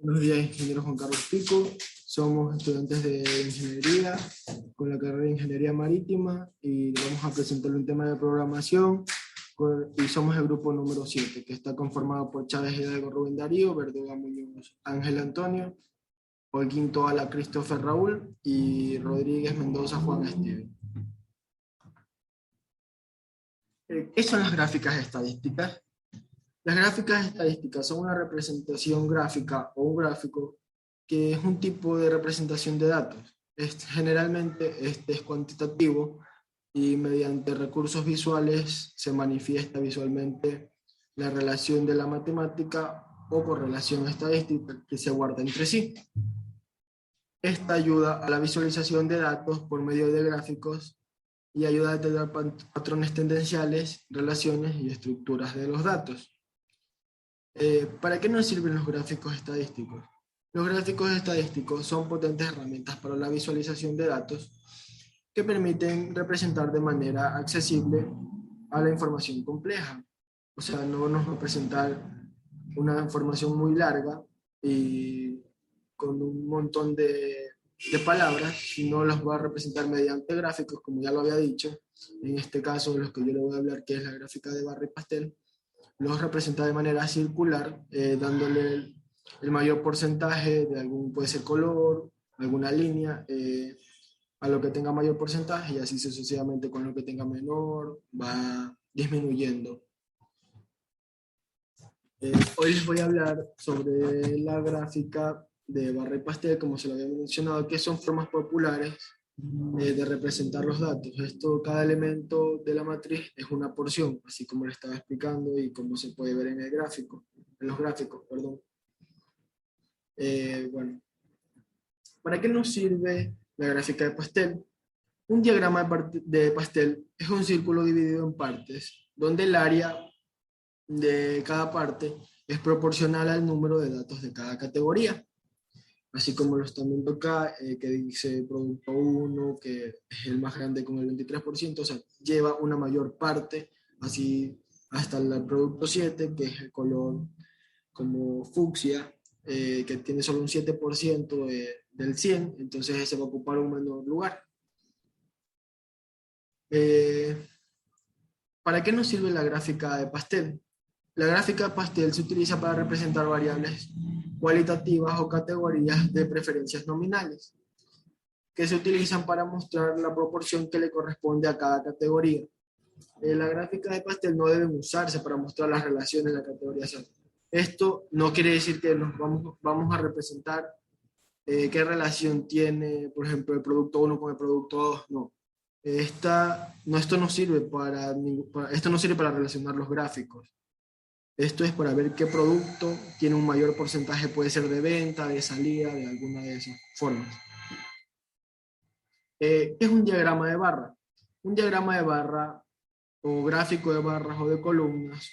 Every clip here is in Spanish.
Buenos días, ingeniero Juan Carlos Pico. Somos estudiantes de ingeniería con la carrera de Ingeniería Marítima y vamos a presentarle un tema de programación y somos el grupo número 7, que está conformado por Chávez Hidalgo, Rubén Darío, Verduga Muñoz, Ángel Antonio, Holguín Toala, Christopher Raúl y Rodríguez Mendoza, Juan Esteban. ¿Qué son las gráficas estadísticas? Las gráficas estadísticas son una representación gráfica o un gráfico que es un tipo de representación de datos. Generalmente este es cuantitativo y mediante recursos visuales se manifiesta visualmente la relación de la matemática o correlación estadística que se guarda entre sí. Esta ayuda a la visualización de datos por medio de gráficos y ayuda a detectar patrones tendenciales, relaciones y estructuras de los datos. ¿Para qué nos sirven los gráficos estadísticos? Los gráficos estadísticos son potentes herramientas para la visualización de datos que permiten representar de manera accesible a la información compleja. O sea, no nos va a presentar una información muy larga y con un montón de palabras, sino los va a representar mediante gráficos, como ya lo había dicho. En este caso, los que yo le voy a hablar, que es la gráfica de barra y pastel, los representa de manera circular, dándole el mayor porcentaje de algún, puede ser color, alguna línea, a lo que tenga mayor porcentaje y así sucesivamente con lo que tenga menor, va disminuyendo. Hoy les voy a hablar sobre la gráfica de barra y pastel, como se lo había mencionado, que son formas populares de representar los datos. Cada elemento de la matriz es una porción, así como le estaba explicando y como se puede ver en el gráfico, en los gráficos, perdón. Bueno, ¿para qué nos sirve la gráfica de pastel? Un diagrama de pastel es un círculo dividido en partes, donde el área de cada parte es proporcional al número de datos de cada categoría. Así como lo están viendo acá, que dice producto 1, que es el más grande con el 23%, o sea, lleva una mayor parte, así hasta el producto 7, que es el color como fucsia, que tiene solo un 7% del 100, entonces ese va a ocupar un menor lugar. ¿Para qué nos sirve la gráfica de pastel? La gráfica de pastel se utiliza para representar variables cualitativas o categorías de preferencias nominales, que se utilizan para mostrar la proporción que le corresponde a cada categoría. La gráfica de pastel no debe usarse para mostrar las relaciones de la categoría. Esto no quiere decir que nos vamos a representar qué relación tiene, por ejemplo, el producto 1 con el producto 2, no. Esto no sirve esto no sirve para relacionar los gráficos. Esto es para ver qué producto tiene un mayor porcentaje, puede ser de venta, de salida, de alguna de esas formas. ¿Qué es un diagrama de barra? Un diagrama de barra o gráfico de barras o de columnas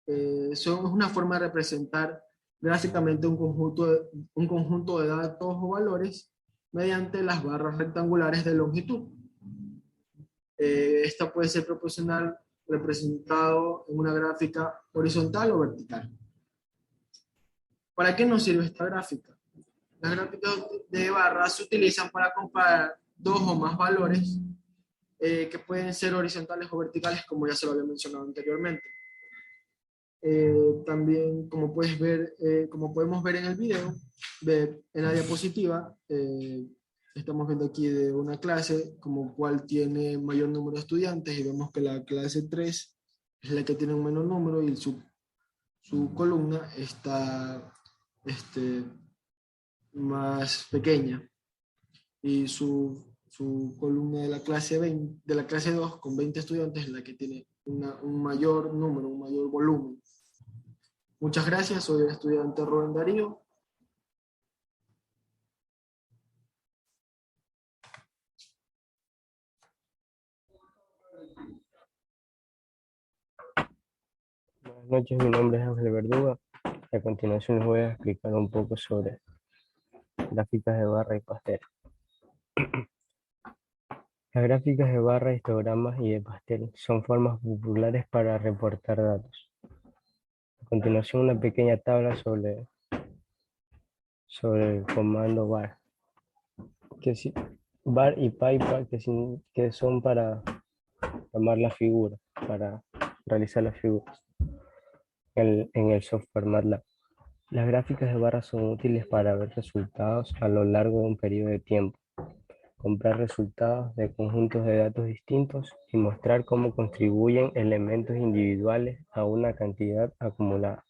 es una forma de representar gráficamente un conjunto de datos o valores mediante las barras rectangulares de longitud. Esta puede ser proporcional representado en una gráfica horizontal o vertical. ¿Para qué nos sirve esta gráfica? Las gráficas de barras se utilizan para comparar dos o más valores que pueden ser horizontales o verticales, como ya se lo había mencionado anteriormente. También, como puedes ver, como podemos ver en el video, en la diapositiva, estamos viendo aquí de una clase como cual tiene mayor número de estudiantes y vemos que la clase 3 es la que tiene un menor número y su columna está más pequeña y su columna de la clase 20, de la clase 2 con 20 estudiantes es la que tiene un mayor número, un mayor volumen. Muchas gracias, soy el estudiante Rubén Darío. Buenas noches, mi nombre es Ángel Verduga. A continuación les voy a explicar un poco sobre gráficas de barra y pastel. Las gráficas de barra, histogramas y de pastel son formas populares para reportar datos. A continuación una pequeña tabla sobre sobre el comando var. Var y pypar que son para tomar la figura, para realizar las figuras en el software MATLAB. Las gráficas de barras son útiles para ver resultados a lo largo de un periodo de tiempo, comprar resultados de conjuntos de datos distintos y mostrar cómo contribuyen elementos individuales a una cantidad acumulada.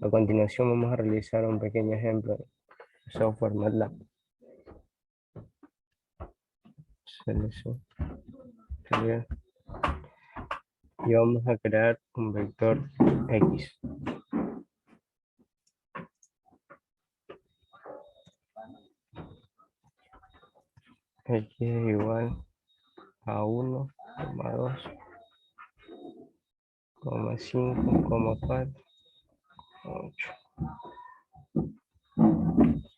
A continuación vamos a realizar un pequeño ejemplo de software MATLAB. Selección. Y vamos a crear un vector X. X es igual a 1, 2, 5, 4, 8.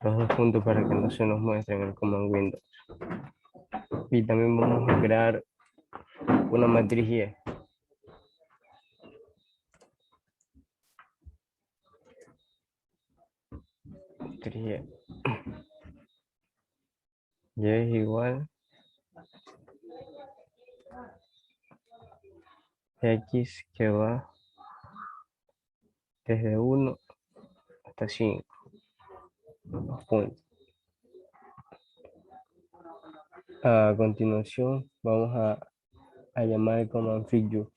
Los dos puntos para que no se nos muestren en el command Windows. Y también vamos a crear una matriz Y. Matriz Y es igual a X que va desde 1 hasta 5. Puntos. A continuación vamos a llamar el command figure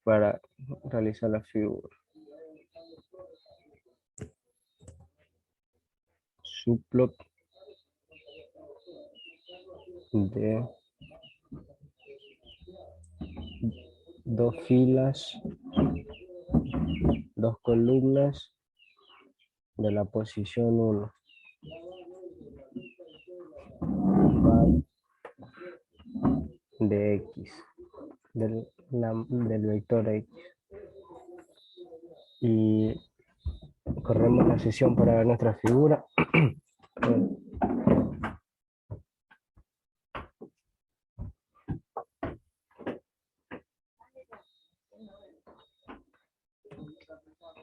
para realizar la figura. Subplot de dos filas, dos columnas de la posición 1. De X, del vector X. Y corremos la sesión para ver nuestra figura.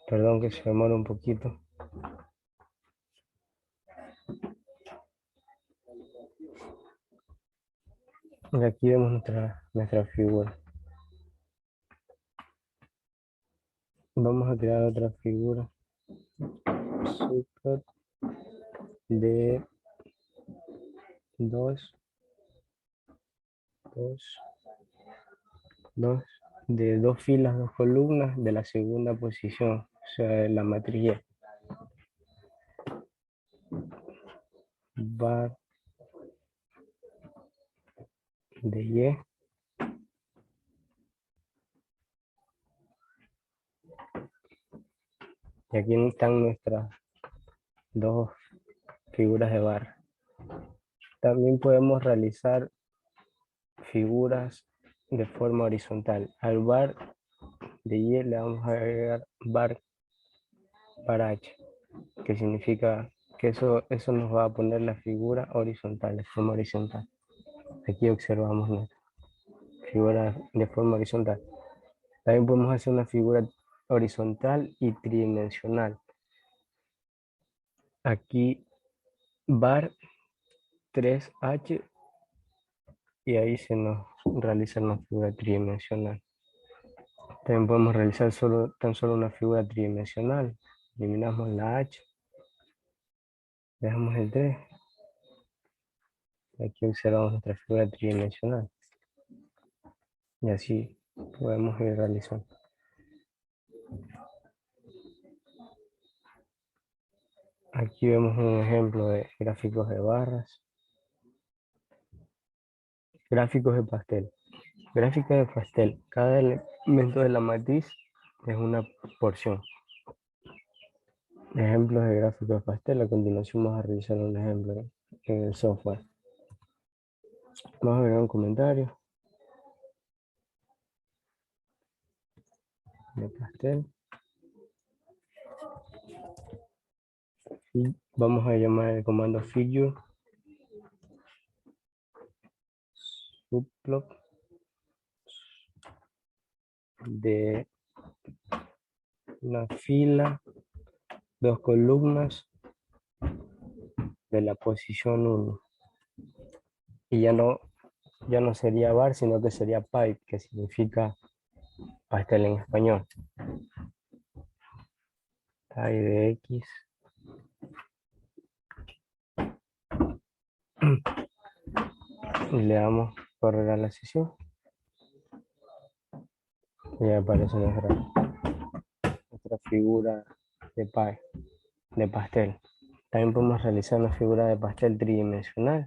Perdón que se demora un poquito. Y aquí vemos nuestra figura. Vamos a crear otra figura. Subplot de dos de dos filas, dos columnas de la segunda posición, o sea, de la matriz Y. Var de Y. Y aquí están nuestras dos figuras de barra. También podemos realizar figuras de forma horizontal. Al var de Y le vamos a agregar var para H, que significa que eso nos va a poner la figura horizontal, de forma horizontal. Aquí observamos nuestra figura de forma horizontal. También podemos hacer una figura horizontal y tridimensional. Aquí var 3H y ahí se nos realiza una figura tridimensional. También podemos realizar tan solo una figura tridimensional. Eliminamos la H, dejamos el 3. Aquí observamos nuestra figura tridimensional. Y así podemos ir realizando. Aquí vemos un ejemplo de gráficos de barras. Gráficos de pastel. Gráfica de pastel. Cada elemento de la matriz es una porción. Ejemplos de gráficos de pastel. A continuación vamos a realizar un ejemplo en el software. Vamos a agregar un comentario de pastel. Y vamos a llamar el comando figure subplot de una fila dos columnas de la posición 1. Y ya no sería bar, sino que sería pipe, que significa pastel en español. Pi de X. Y le damos correr a la sesión. Y aparece nuestra figura de pie, de pastel. También podemos realizar una figura de pastel tridimensional.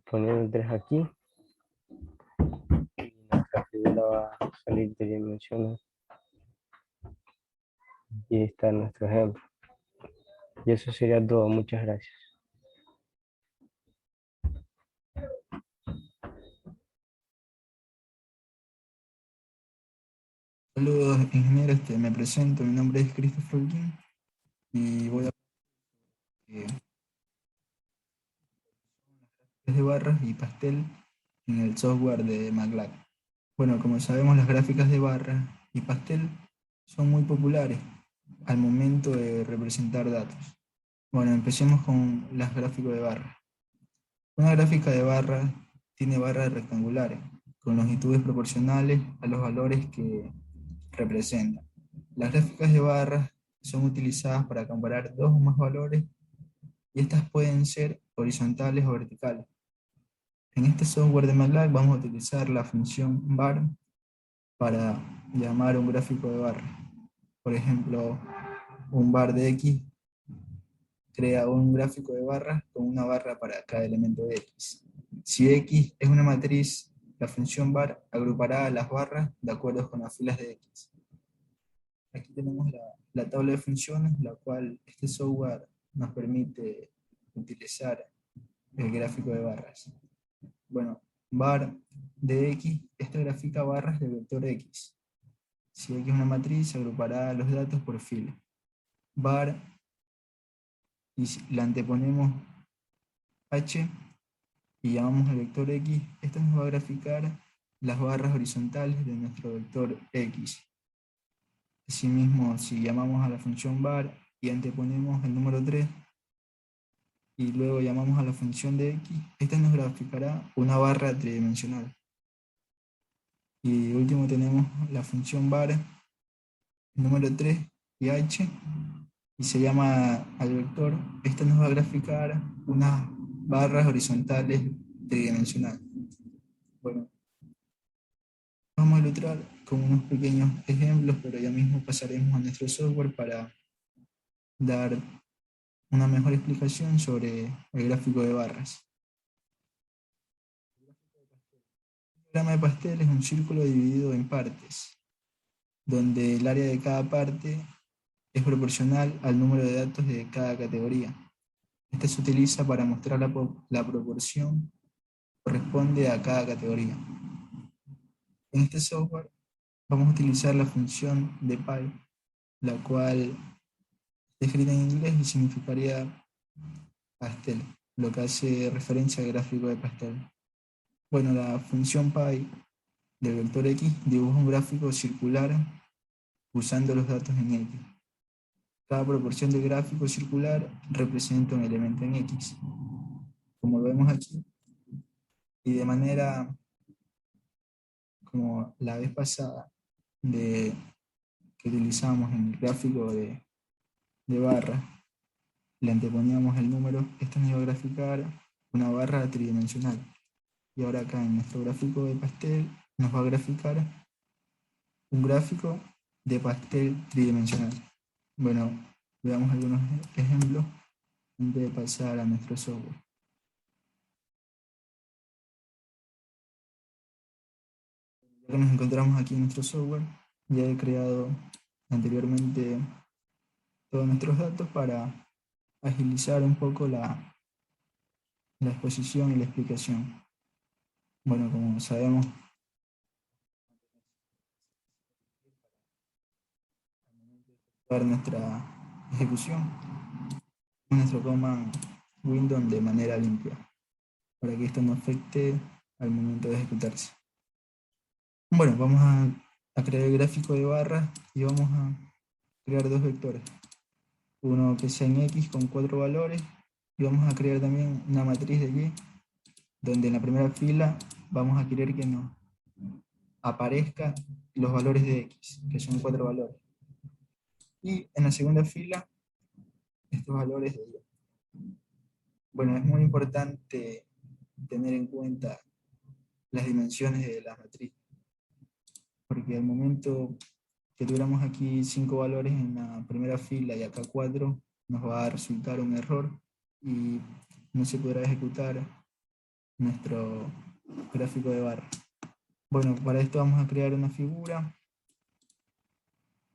Poniendo 3 aquí. Y nuestra figura va a salir tridimensional. Y ahí está nuestro ejemplo. Y eso sería todo. Muchas gracias. Saludos, ingeniero. Me presento, mi nombre es Christopher King y voy a de barras y pastel en el software de MATLAB. Bueno, como sabemos, las gráficas de barras y pastel son muy populares al momento de representar datos. Bueno, empecemos con las gráficas de barras. Una gráfica de barras tiene barras rectangulares con longitudes proporcionales a los valores que representan. Las gráficas de barras son utilizadas para comparar dos o más valores y estas pueden ser horizontales o verticales. En este software de MATLAB vamos a utilizar la función var para llamar un gráfico de barra. Por ejemplo, un var de x crea un gráfico de barras con una barra para cada elemento de x. Si x es una matriz, la función var agrupará las barras de acuerdo con las filas de x. Aquí tenemos la tabla de funciones, la cual este software nos permite utilizar el gráfico de barras. Bueno, var de x, esta grafica barras del vector x. Si x es una matriz, agrupará los datos por fila. Var, y si la anteponemos h y llamamos al vector x, esto nos va a graficar las barras horizontales de nuestro vector x. Asimismo, si llamamos a la función var y anteponemos el número 3, y luego llamamos a la función de x, esta nos graficará una barra tridimensional. Y último tenemos la función var, número 3 y h, y se llama al vector, esta nos va a graficar unas barras horizontales tridimensionales. Bueno, vamos a ilustrar con unos pequeños ejemplos, pero ya mismo pasaremos a nuestro software para dar una mejor explicación sobre el gráfico de barras. El diagrama de pastel es un círculo dividido en partes, donde el área de cada parte es proporcional al número de datos de cada categoría. Este se utiliza para mostrar la proporción que corresponde a cada categoría. En este software vamos a utilizar la función de pi, la cual está escrita en inglés y significaría pastel, lo que hace referencia al gráfico de pastel. Bueno, la función pi del vector x dibuja un gráfico circular usando los datos en x. Cada proporción del gráfico circular representa un elemento en x, como lo vemos aquí, y de manera como la vez pasada que utilizamos en el gráfico de barra, le anteponíamos el número, esto nos iba a graficar una barra tridimensional. Y ahora acá en nuestro gráfico de pastel nos va a graficar un gráfico de pastel tridimensional. Bueno, veamos algunos ejemplos antes de pasar a nuestro software. Ya que nos encontramos aquí en nuestro software, ya he creado anteriormente todos nuestros datos para agilizar un poco la exposición y la explicación. Bueno, como sabemos, para nuestra ejecución, nuestro command Windows de manera limpia, para que esto no afecte al momento de ejecutarse. Bueno, vamos a a crear el gráfico de barras y vamos a crear dos vectores. Uno que sea en X con 4 valores y vamos a crear también una matriz de Y, donde en la primera fila vamos a querer que nos aparezcan los valores de X, que son 4 valores. Y en la segunda fila, estos valores de Y. Bueno, es muy importante tener en cuenta las dimensiones de la matriz, porque al momento que tuviéramos aquí 5 valores en la primera fila y acá 4, nos va a resultar un error y no se podrá ejecutar nuestro gráfico de barra. Bueno, para esto vamos a crear una figura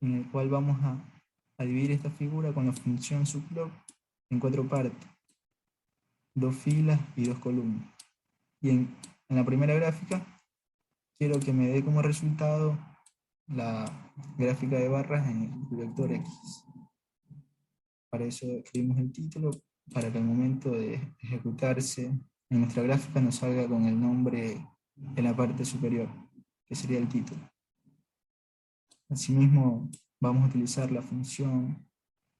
en el cual vamos a dividir esta figura con la función subplot en 4 partes, 2 filas y 2 columnas. Y en la primera gráfica quiero que me dé como resultado la gráfica de barras en el vector X. Para eso escribimos el título, para que al momento de ejecutarse en nuestra gráfica nos salga con el nombre en la parte superior, que sería el título. Asimismo, vamos a utilizar la función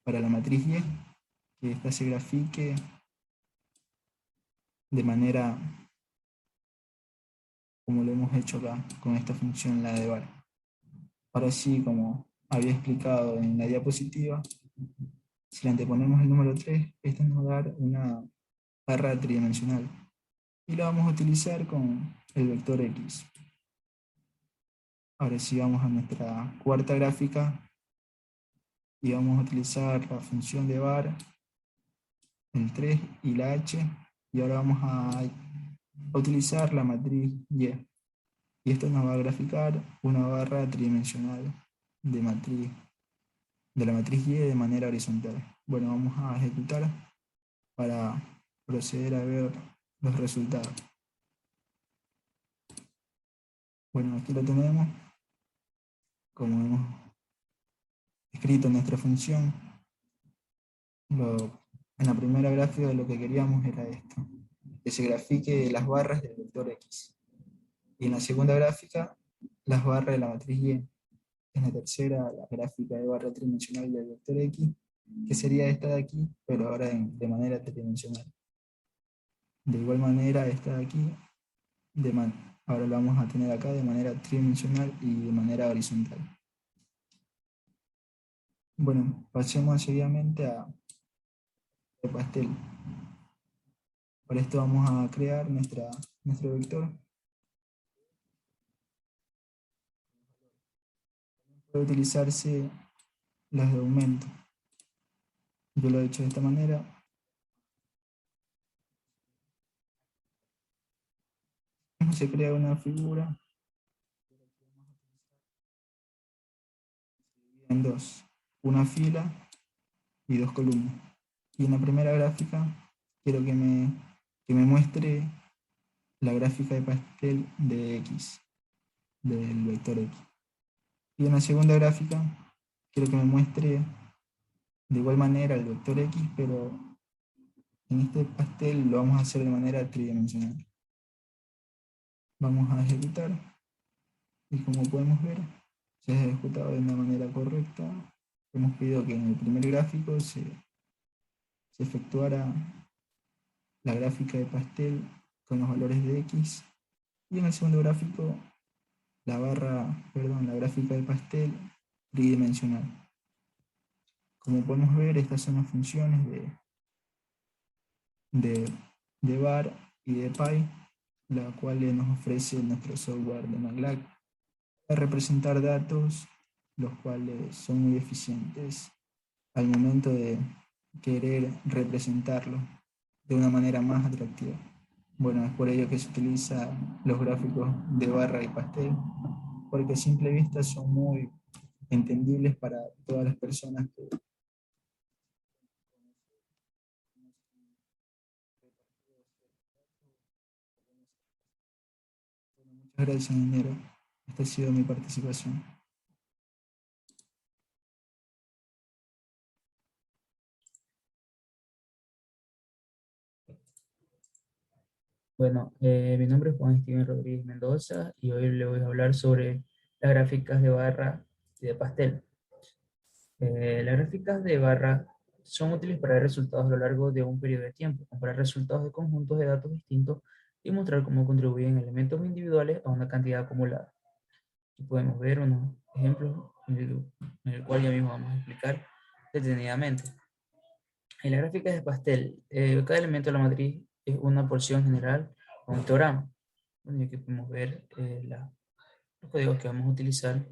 para la matriz Y, que esta se grafique de manera como lo hemos hecho acá, con esta función, la de var. Ahora sí, como había explicado en la diapositiva, si le anteponemos el número 3, esto nos va a dar una barra tridimensional. Y la vamos a utilizar con el vector X. Ahora sí vamos a nuestra cuarta gráfica y vamos a utilizar la función de var, el 3 y la h, y ahora vamos a utilizar la matriz Y. Y esto nos va a graficar una barra tridimensional de la matriz Y de manera horizontal. Bueno, vamos a ejecutar para proceder a ver los resultados. Bueno, aquí lo tenemos, como hemos escrito nuestra función. En la primera gráfica lo que queríamos era esto, que se grafique las barras del vector X. Y en la segunda gráfica, las barras de la matriz Y. En la tercera, la gráfica de barra tridimensional del vector X, que sería esta de aquí, pero ahora de manera tridimensional. De igual manera, esta de aquí, ahora la vamos a tener acá de manera tridimensional y de manera horizontal. Bueno, pasemos seguidamente a pastel. Para esto vamos a crear nuestro vector. Puede utilizarse las de aumento. Yo lo he hecho de esta manera. Se crea una figura en dos, una fila y dos columnas. Y en la primera gráfica quiero que me muestre la gráfica de pastel de X, del vector X. Y en la segunda gráfica quiero que me muestre de igual manera el vector X, pero en este pastel lo vamos a hacer de manera tridimensional. Vamos a ejecutar y como podemos ver, se ha ejecutado de una manera correcta. Hemos pedido que en el primer gráfico se efectuara la gráfica de pastel con los valores de X y en el segundo gráfico la gráfica de pastel tridimensional. Como podemos ver, estas son las funciones de var y de py, la cual nos ofrece nuestro software de MATLAB para representar datos, los cuales son muy eficientes al momento de querer representarlo de una manera más atractiva. Bueno, es por ello que se utilizan los gráficos de barra y pastel, porque a simple vista son muy entendibles para todas las personas que... Muchas gracias, ingeniero. Esta ha sido mi participación. Bueno, mi nombre es Juan Steven Rodríguez Mendoza y hoy le voy a hablar sobre las gráficas de barra y de pastel. Las gráficas de barra son útiles para ver resultados a lo largo de un periodo de tiempo, comparar resultados de conjuntos de datos distintos y mostrar cómo contribuyen elementos individuales a una cantidad acumulada. Aquí podemos ver unos ejemplos en el cual ya mismo vamos a explicar detenidamente. En las gráficas de pastel, cada elemento de la matriz es una porción general o un teorema. Bueno, y aquí podemos ver los códigos que vamos a utilizar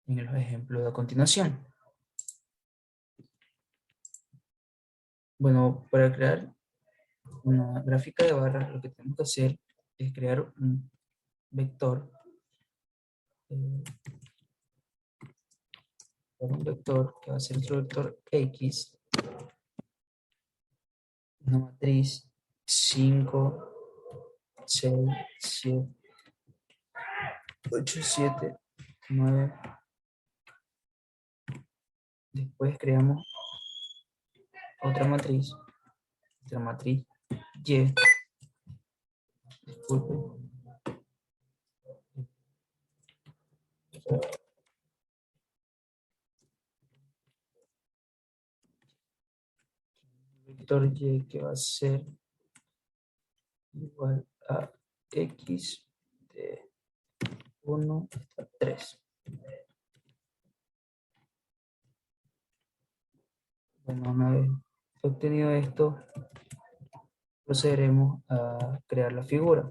en los ejemplos a continuación. Bueno, para crear una gráfica de barras, lo que tenemos que hacer es crear un vector, eh, que va a ser nuestro vector X, una matriz 5, 6, 7, 8, 7, 9. Después creamos otra matriz Y, disculpen, vector Y que va a ser igual a X de 1 hasta 3. Bueno, una vez obtenido esto, procederemos a crear la figura,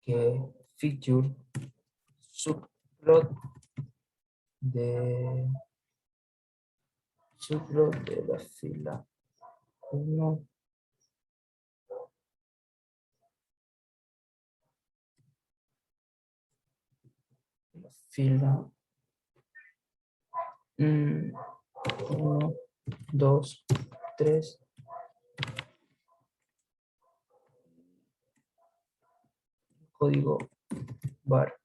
que es feature subplot de la fila 1, la fila 1, 2, 3, código var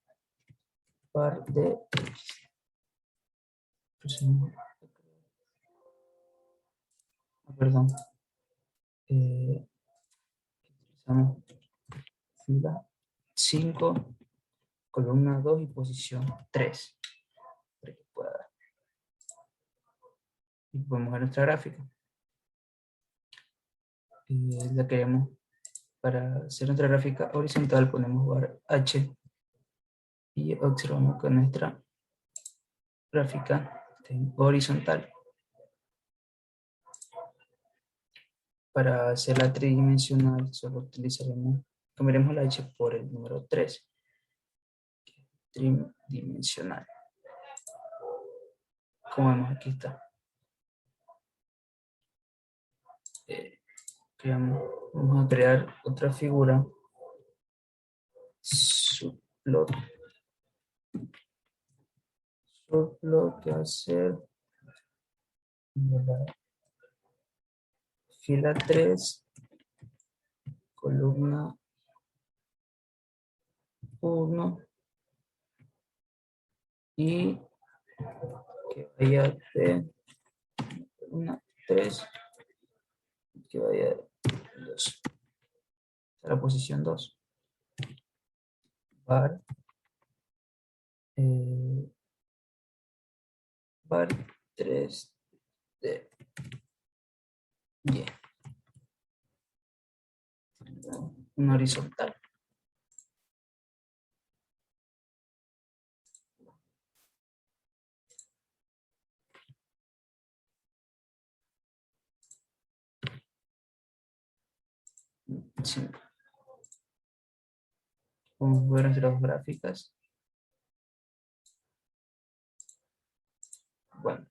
de X. Perdón. Utilizamos fila 5, columna 2 y posición 3. Para que pueda dar. Y podemos ver nuestra gráfica. La queremos, para hacer nuestra gráfica horizontal, ponemos var h y observamos que nuestra gráfica horizontal. Para hacerla tridimensional, solo utilizaremos, cambiaremos la h por el número 3, tridimensional. Como vemos, aquí está. Vamos a crear otra figura, subplot que va a ser de la fila 3, columna 1, y que vaya de columna 3, que vaya de 2, a la posición 2. Var 3 de Y. Una horizontal. Sí. Vamos a ver nuestras gráficas. Bueno,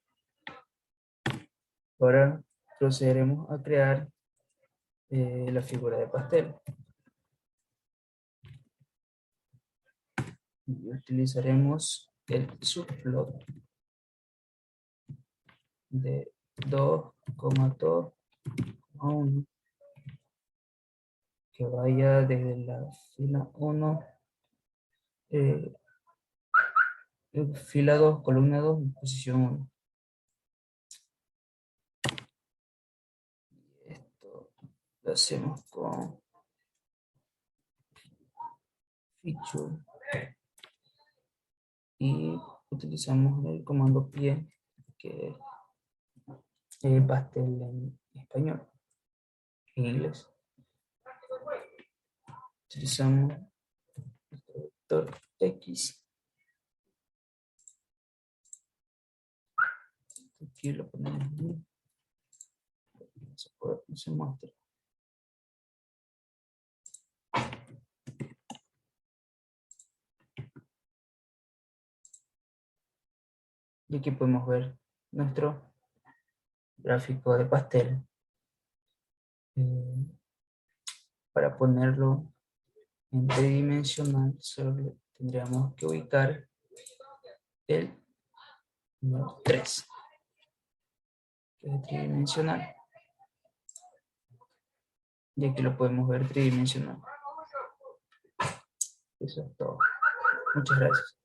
ahora procederemos a crear la figura de pastel. Y utilizaremos el subplot de 2,2,1, que vaya desde la fila 1, fila 2, columna 2, posición 1. Esto lo hacemos con feature y utilizamos el comando pie, que es pastel en español. En inglés utilizamos nuestro vector X. Aquí lo ponemos bien. No se muestra. Y aquí podemos ver nuestro gráfico de pastel. Para ponerlo en tridimensional, solo tendríamos que ubicar el número 3, que es tridimensional. Y aquí lo podemos ver tridimensional. Eso es todo. Muchas gracias.